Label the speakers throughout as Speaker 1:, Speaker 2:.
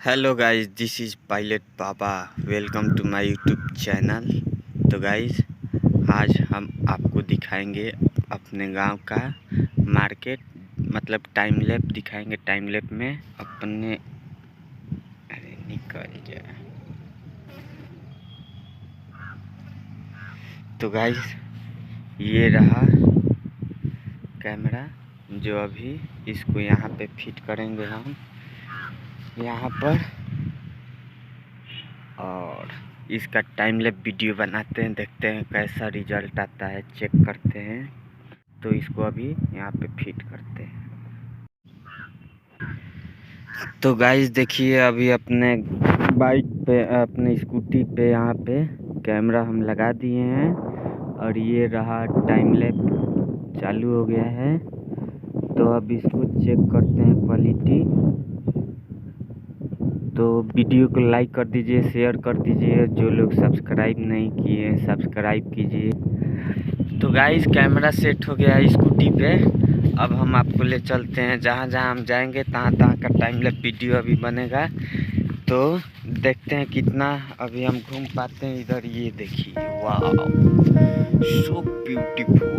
Speaker 1: Hello guys, this is pilot Baba. Welcome to my YouTube channel. तो guys, आज हम आपको दिखाएंगे अपने गांव का मार्केट, मतलब टाइम लैप दिखाएंगे। टाइम लैप में अपने अरे निकल गया। तो गाइस, ये रहा कैमरा जो अभी इसको यहाँ पे फिट करेंगे हम यहाँ पर, और इसका टाइम लैप वीडियो बनाते हैं। देखते हैं कैसा रिजल्ट आता है, चेक करते हैं। तो इसको अभी यहाँ पे फिट करते हैं। तो गाइस देखिए, अभी अपने बाइक पे, अपने स्कूटी पे यहाँ पे कैमरा हम लगा दिए हैं, और ये रहा टाइम लैप चालू हो गया है। तो अब इसको चेक करते हैं क्वालिटी। तो वीडियो को लाइक कर दीजिए, शेयर कर दीजिए। जो लोग सब्सक्राइब नहीं किए हैं सब्सक्राइब कीजिए। तो गाइस, कैमरा सेट हो गया है स्कूटी पे। अब हम आपको ले चलते हैं, जहाँ जहाँ हम जाएंगे तहाँ तहाँ का टाइम लैप वीडियो अभी बनेगा। तो देखते हैं कितना अभी हम घूम पाते हैं इधर। ये देखिए, वाह, सो ब्यूटीफुल।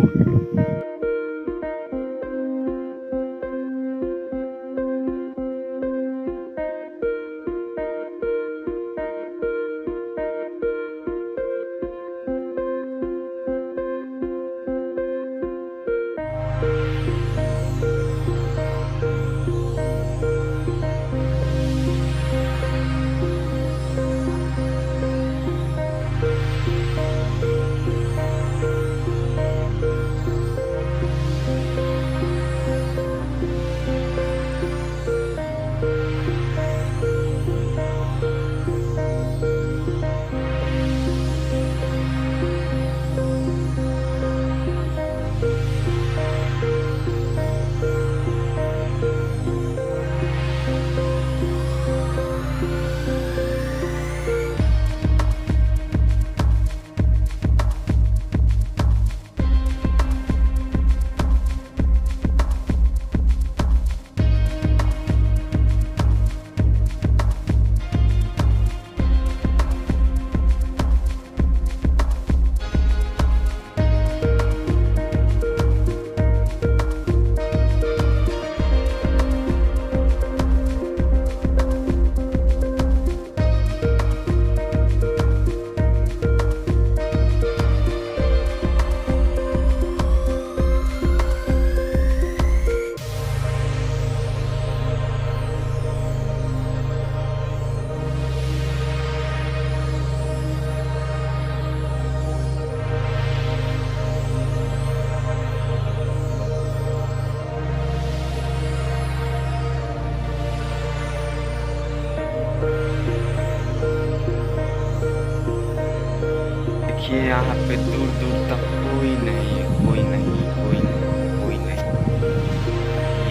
Speaker 1: देखिए, यहाँ पे दूर दूर तक कोई नहीं है, कोई नहीं, कोई नहीं, कोई नहीं।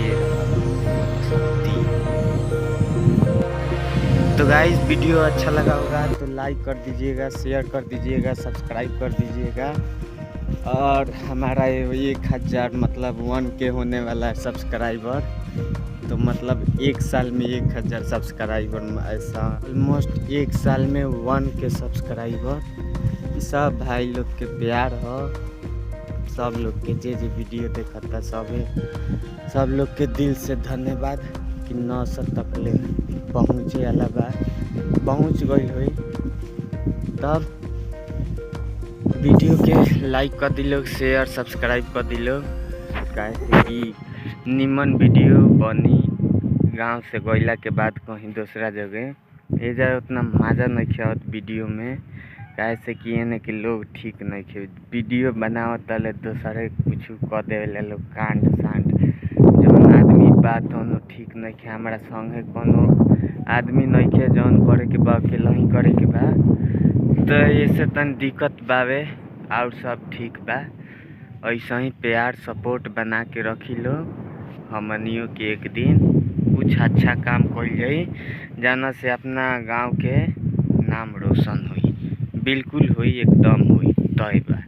Speaker 1: ये सत्ती। तो गाइस, वीडियो अच्छा लगा होगा तो लाइक कर दीजिएगा, शेयर कर दीजिएगा, सब्सक्राइब कर दीजिएगा। और हमारा 1000 मतलब 1K होने वाला है सब्सक्राइबर। तो मतलब एक साल में 1000 सब्सक्राइबर, ऐसा ऑलमोस्ट एक साल में 1K सब्सक्राइबर। सब भाई लोग के प्यार हो, सब लोग के जे वीडियो देखता सब लोग के दिल से धन्यवाद कि 900 तक ले पहुँचे वाला बा, पहुँच गई हुई। तब वीडियो के लाइक कर दिलो, शेयर सब्सक्राइब कर दिलो, काहे कि निमन वीडियो बनी। गांव से गइला के बाद कहीं दूसरा जगह भेजा उतना मज़ा नहीं आवत वीडियो में, कैसे किए न कि लोग ठीक नहीं खे वीडियो बनावत तले दूसरे कुछ कह देवे लोग, कांड सांड। जौन आदमी बात होनो ठीक नहीं खे, हमारा संगे कोनो आदमी नहीं खे जौन करे के बा अकेला ही करे के बा। तो ऐसे तन दिक्कत बावे, और सब ठीक बा। ऐसा ही प्यार सपोर्ट बना के रखी लो। हमनियों के एक दिन कुछ अच्छा काम कइल जाई, जाना से अपना गांव के नाम रोशन हुई। बिल्कुल हुई, एकदम हुई, तय बा।